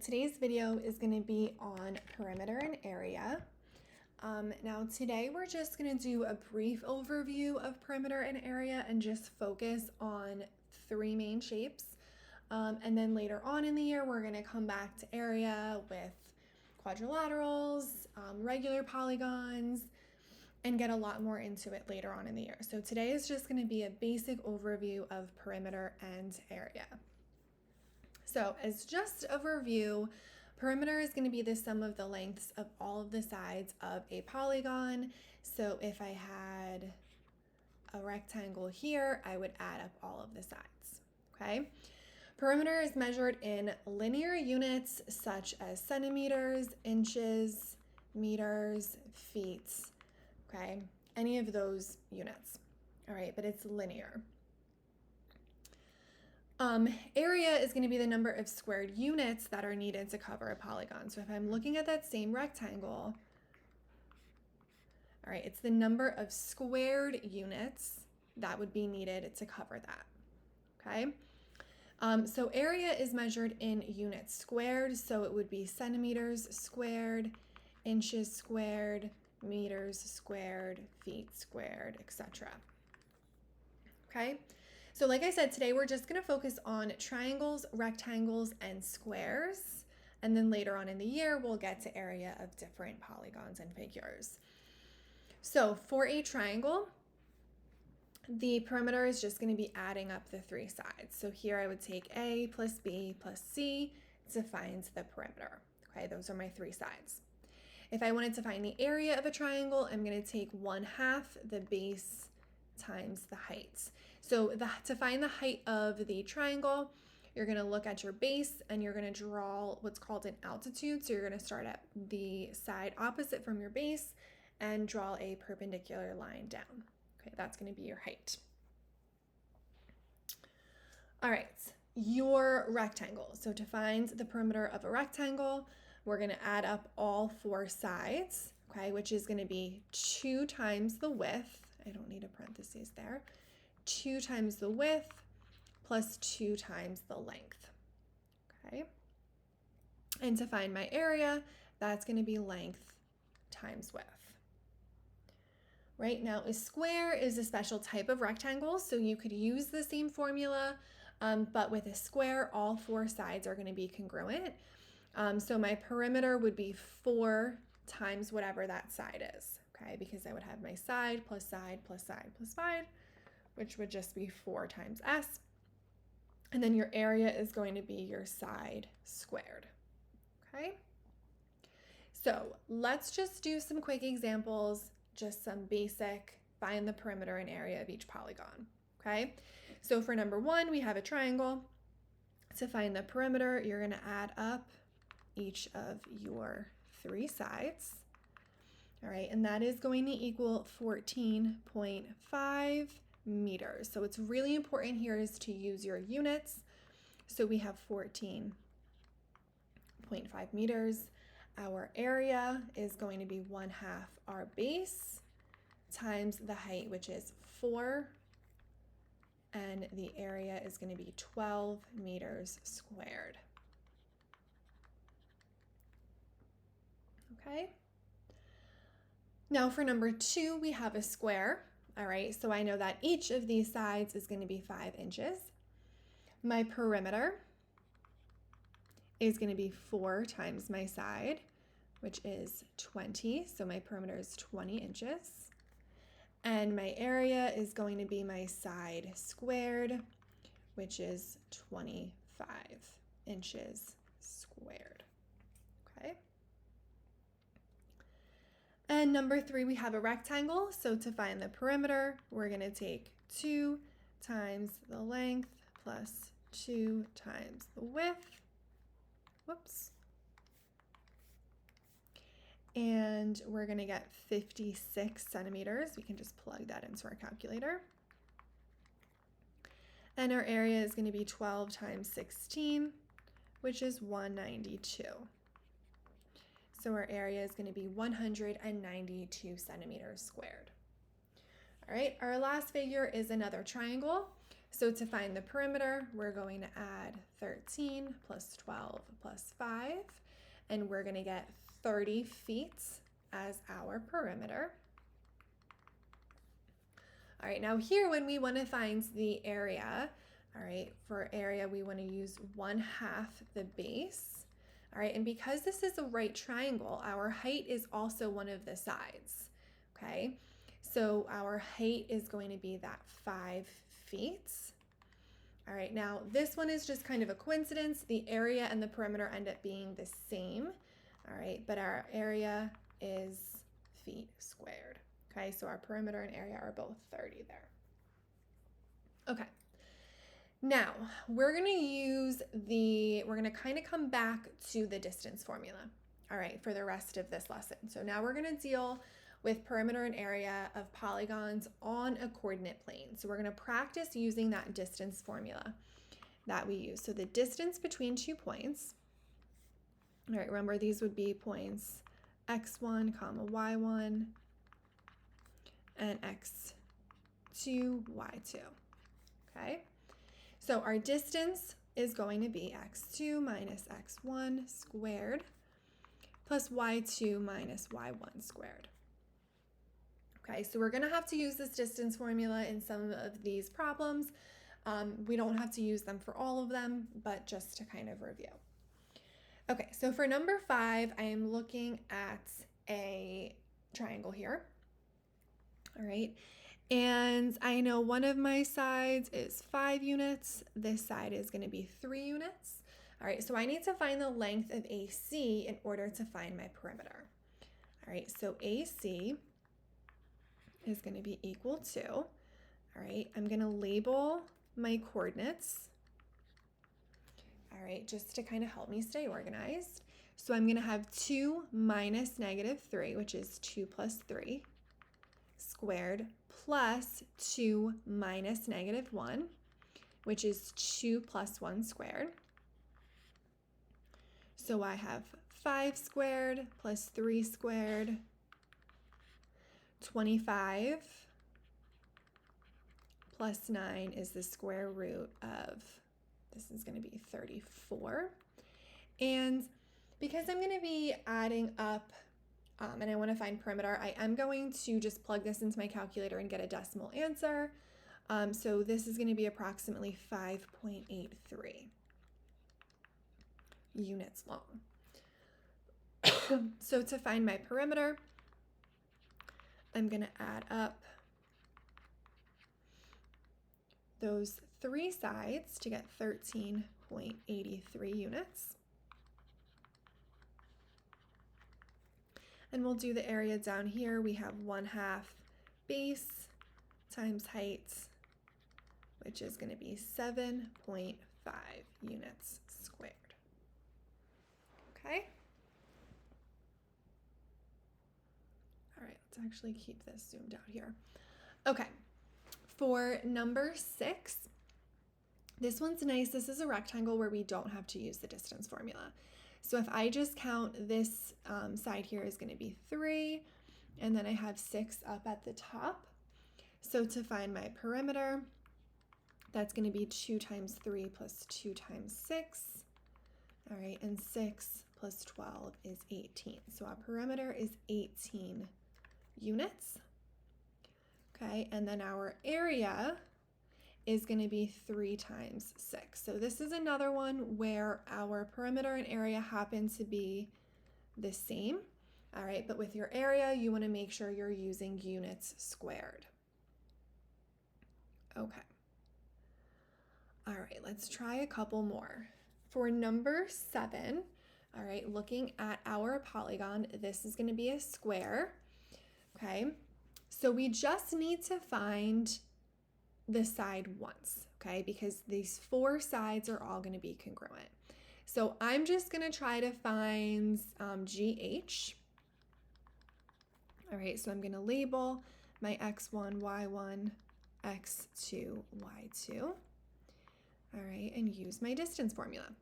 Today's video is going to be on perimeter and area. Now today we're just going to do a brief overview of perimeter and area and just focus on three main shapes. And then later on in the year we're going to come back to area with quadrilaterals, regular polygons, and get a lot more into it later on in the year. So today is just going to be a basic overview of perimeter and area. So as just a review, perimeter is going to be the sum of the lengths of all of the sides of a polygon. So if I had a rectangle here, I would add up all of the sides, okay? Perimeter is measured in linear units such as centimeters, inches, meters, feet, okay? Any of those units, all right, but it's linear. Area is going to be the number of squared units that are needed to cover a polygon. So if I'm looking at that same rectangle, all right, it's the number of squared units that would be needed to cover that, okay? So area is measured in units squared, so it would be centimeters squared, inches squared, meters squared, feet squared, etc. Okay? So like I said, today we're just going to focus on triangles, rectangles, and squares. And then later on in the year, we'll get to area of different polygons and figures. So for a triangle, the perimeter is just going to be adding up the three sides. So here I would take A plus B plus C to find the perimeter. Okay, those are my three sides. If I wanted to find the area of a triangle, I'm going to take 1/2 the base times the height. So to find the height of the triangle, you're going to look at your base and you're going to draw what's called an altitude. So you're going to start at the side opposite from your base and draw a perpendicular line down. Okay, that's going to be your height. All right, your rectangle. So to find the perimeter of a rectangle, we're going to add up all four sides, okay, which is going to be 2 times the width. I don't need a parentheses there. 2 times the width plus 2 times the length, okay? And to find my area, that's going to be length times width. Right now, a square is a special type of rectangle, so you could use the same formula, but with a square, all four sides are going to be congruent. So my perimeter would be 4 times whatever that side is, okay? Because I would have my side plus side plus side plus side, which would just be 4 times S. And then your area is going to be your side squared, okay? So let's just do some quick examples, just some basic, find the perimeter and area of each polygon, okay? So for number 1, we have a triangle. To find the perimeter, you're going to add up each of your 3 sides. All right, and that is going to equal 14.5 meters. So it's really important here is to use your units. So we have 14.5 meters. Our area is going to be 1/2 our base times the height, which is 4. And the area is going to be 12 meters squared. Okay. Now for number 2, we have a square. All right, so I know that each of these sides is going to be 5 inches. My perimeter is going to be 4 times my side, which is 20. So my perimeter is 20 inches. And my area is going to be my side squared, which is 25 inches squared. Okay. And number 3, we have a rectangle. So to find the perimeter, we're going to take 2 times the length plus 2 times the width. Whoops. And we're going to get 56 centimeters. We can just plug that into our calculator. And our area is going to be 12 times 16, which is 192. So our area is going to be 192 centimeters squared. All right, our last figure is another triangle. So to find the perimeter, we're going to add 13 plus 12 plus 5, and we're going to get 30 feet as our perimeter. All right, now here when we want to find the area, all right, for area we want to use 1/2 the base. All right, and because this is a right triangle, our height is also one of the sides, okay? So our height is going to be that 5 feet. All right, now this one is just kind of a coincidence. The area and the perimeter end up being the same, all right, but our area is feet squared, okay? So our perimeter and area are both 30 there. Okay, now we're gonna kind of come back to the distance formula, all right, for the rest of this lesson. So now we're gonna deal with perimeter and area of polygons on a coordinate plane. So we're going to practice using that distance formula that we use. So the distance between 2 points, all right, remember these would be points x1, y1, and x2, y2, okay? So our distance is going to be x2 minus x1 squared plus y2 minus y1 squared. Okay, so we're going to have to use this distance formula in some of these problems. We don't have to use them for all of them, but just to kind of review. Okay, so for number 5, I am looking at a triangle here. All right, and I know one of my sides is 5 units. This side is going to be 3 units. All right, so I need to find the length of AC in order to find my perimeter. All right, so AC is going to be equal to, all right, I'm going to label my coordinates, all right, just to kind of help me stay organized. So I'm going to have 2 minus -3, which is 2 plus 3 squared, plus 2 minus -1, which is 2 plus 1 squared. So I have 5 squared plus 3 squared, 25 plus 9 is the square root of, this is going to be 34. And because I'm going to be adding up and I want to find perimeter, I am going to just plug this into my calculator and get a decimal answer. So this is going to be approximately 5.83 units long. So to find my perimeter, I'm going to add up those 3 sides to get 13.83 units. And we'll do the area down here. We have 1/2 base times height, which is going to be 7.5 units squared. Okay? All right, let's actually keep this zoomed out here. Okay, for number 6, this one's nice. This is a rectangle where we don't have to use the distance formula. So if I just count this side here is going to be 3, and then I have 6 up at the top. So to find my perimeter, that's going to be 2 times 3 plus 2 times 6. All right, and 6 plus 12 is 18. So our perimeter is 18 units. Okay, and then our area is going to be 3 times 6. So this is another one where our perimeter and area happen to be the same. All right, but with your area, you want to make sure you're using units squared. Okay. All right, let's try a couple more. For number 7, all right, looking at our polygon, this is going to be a square. Okay, so we just need to find the side once, okay, because these 4 sides are all going to be congruent. So I'm just going to try to find GH. All right, so I'm going to label my x1, y1, x2, y2. All right, and use my distance formula.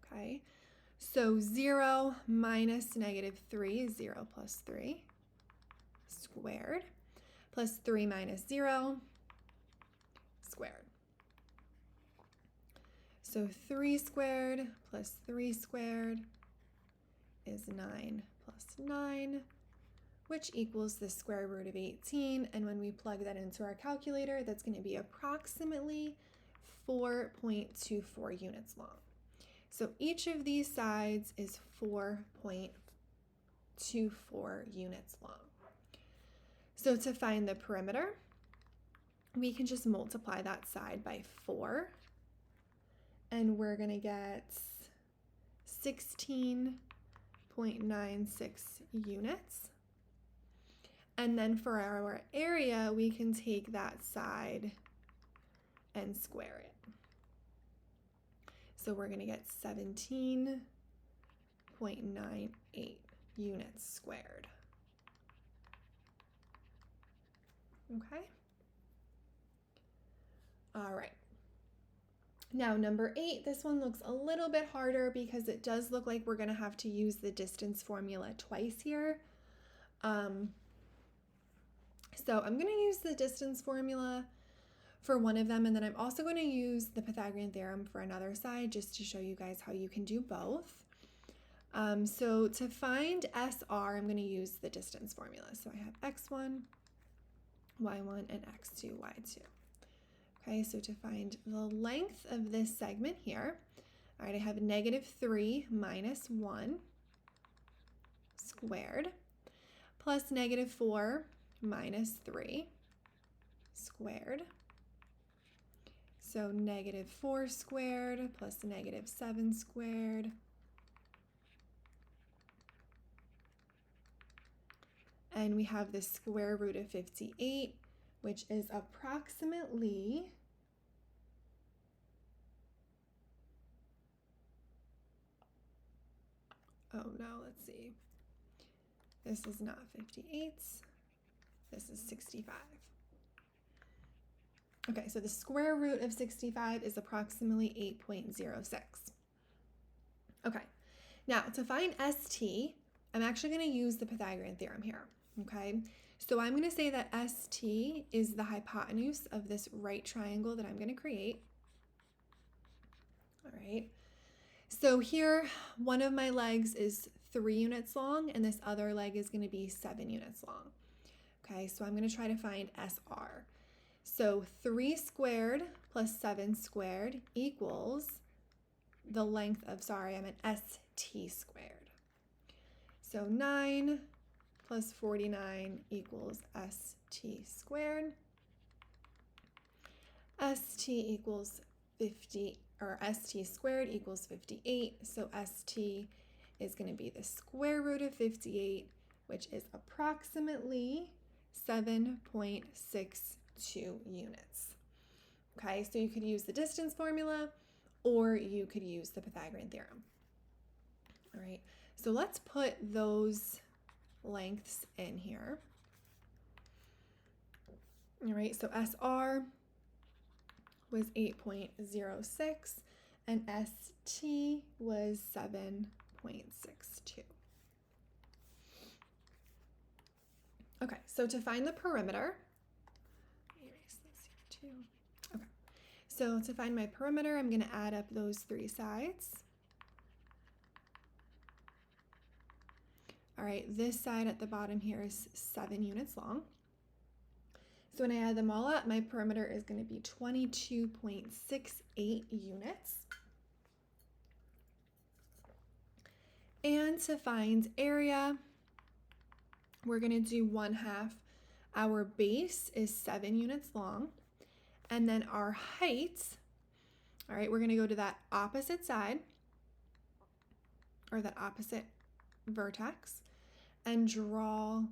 Okay, so 0 minus -3 is 0 plus 3 squared, plus 3 minus 0 squared. So 3 squared plus 3 squared is 9 plus 9, which equals the square root of 18. And when we plug that into our calculator, that's going to be approximately 4.24 units long. So each of these sides is 4.24 units long. So to find the perimeter, we can just multiply that side by 4, and we're going to get 16.96 units. And then for our area, we can take that side and square it. So we're going to get 17.98 units squared. Okay. All right. Now, number 8, this one looks a little bit harder because it does look like we're going to have to use the distance formula twice here. So I'm going to use the distance formula for one of them, and then I'm also going to use the Pythagorean theorem for another side just to show you guys how you can do both. So to find SR, I'm going to use the distance formula. So I have x1, y1, and x2, y2. Okay, so to find the length of this segment here, all right, I have -3 minus 1 squared plus -4 minus 3 squared. So -4 squared plus -7 squared. And we have the square root of 58, which is approximately oh no, let's see. This is not 58. This is 65. Okay, so the square root of 65 is approximately 8.06. Okay, now to find ST, I'm actually going to use the Pythagorean theorem here. Okay, so I'm going to say that ST is the hypotenuse of this right triangle that I'm going to create. All right, so here one of my legs is 3 units long and this other leg is going to be 7 units long. Okay, so I'm going to try to find SR. So 3 squared plus 7 squared equals the length of, sorry, I meant ST squared. So 9 plus 49 equals ST squared. ST equals 50, or ST squared equals 58. So ST is going to be the square root of 58, which is approximately 7.62 units. Okay, so you could use the distance formula or you could use the Pythagorean theorem. All right, so let's put those lengths in here. All right, so SR was 8.06 and ST was 7.62. Okay, so to find the perimeter, let me erase this here too. Okay, so to find my perimeter, I'm going to add up those 3 sides. All right, this side at the bottom here is 7 units long. So when I add them all up, my perimeter is going to be 22.68 units. And to find area, we're going to do 1/2. Our base is 7 units long. And then our height, all right, we're going to go to that opposite side, or that opposite vertex, and draw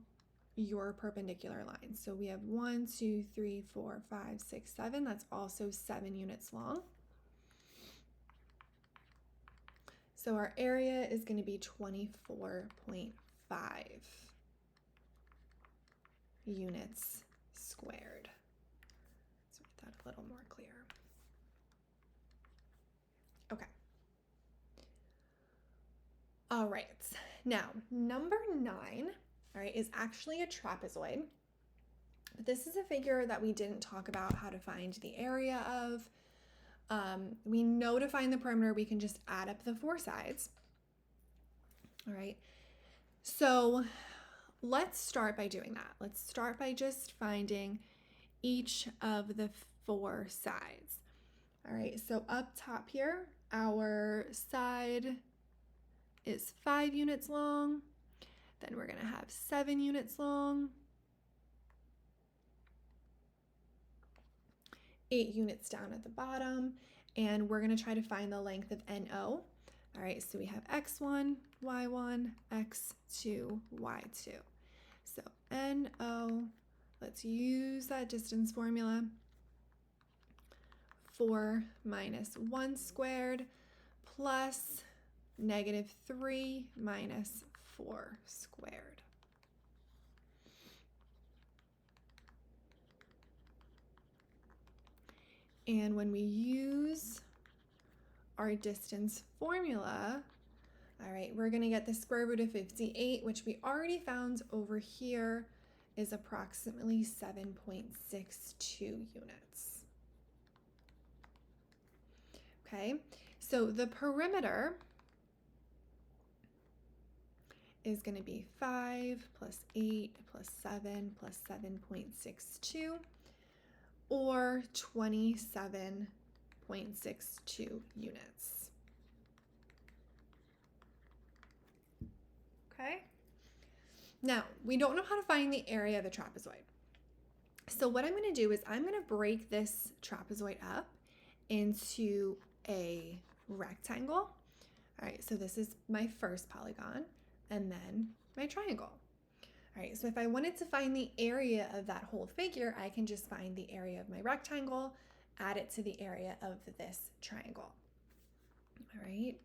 your perpendicular line. So we have 1, 2, 3, 4, 5, 6, 7. That's also 7 units long. So our area is going to be 24.5 units squared. Let's make that a little more clear. Okay. All right. Now, number 9, all right, is actually a trapezoid. But this is a figure that we didn't talk about how to find the area of. we know to find the perimeter, we can just add up the 4 sides. All right, so let's start by doing that. Let's start by just finding each of the 4 sides. All right, so up top here, our side is 5 units long. Then we're gonna have 7 units long, 8 units down at the bottom, and we're gonna try to find the length of NO. All right, so we have X1, Y1, X2, Y2. So NO, let's use that distance formula. 4 minus 1 squared plus -3 minus 4 squared. And when we use our distance formula, all right, we're going to get the square root of 58, which we already found over here is approximately 7.62 units. Okay, so the perimeter is going to be 5 plus 8 plus 7 plus 7.62, or 27.62 units. Okay, now we don't know how to find the area of the trapezoid. So what I'm going to do is I'm going to break this trapezoid up into a rectangle. All right, so this is my first polygon, and then my triangle. All right, so if I wanted to find the area of that whole figure, I can just find the area of my rectangle, add it to the area of this triangle. All right,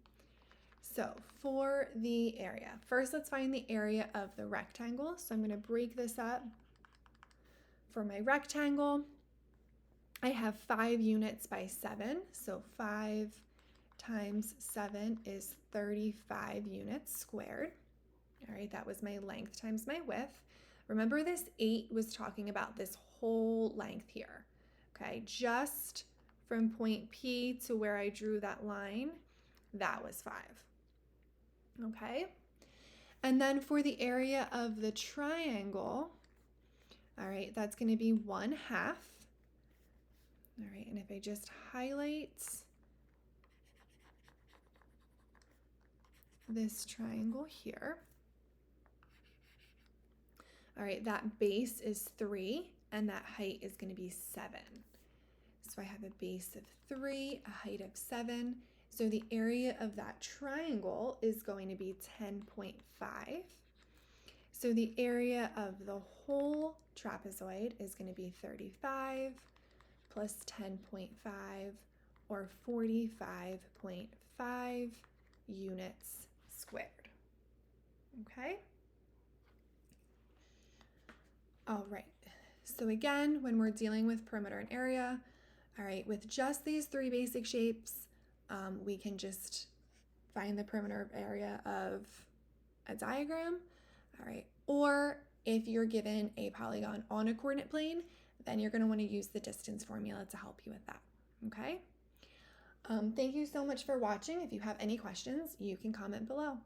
so for the area, first let's find the area of the rectangle. So I'm going to break this up. For my rectangle, I have 5 units by 7, so 5 times 7 is 35 units squared. All right, that was my length times my width. Remember, this 8 was talking about this whole length here. Okay, just from point P to where I drew that line, that was 5. Okay, and then for the area of the triangle, all right, that's going to be 1/2. All right, and if I just highlight this triangle here, all right, that base is 3 and that height is going to be 7. So I have a base of 3, a height of 7. So the area of that triangle is going to be 10.5. So the area of the whole trapezoid is going to be 35 plus 10.5, or 45.5 units squared. Okay? All right, so again, when we're dealing with perimeter and area, all right, with just these 3 basic shapes, we can just find the perimeter area of a diagram, all right, or if you're given a polygon on a coordinate plane, then you're going to want to use the distance formula to help you with that, okay? Thank you so much for watching. If you have any questions, you can comment below.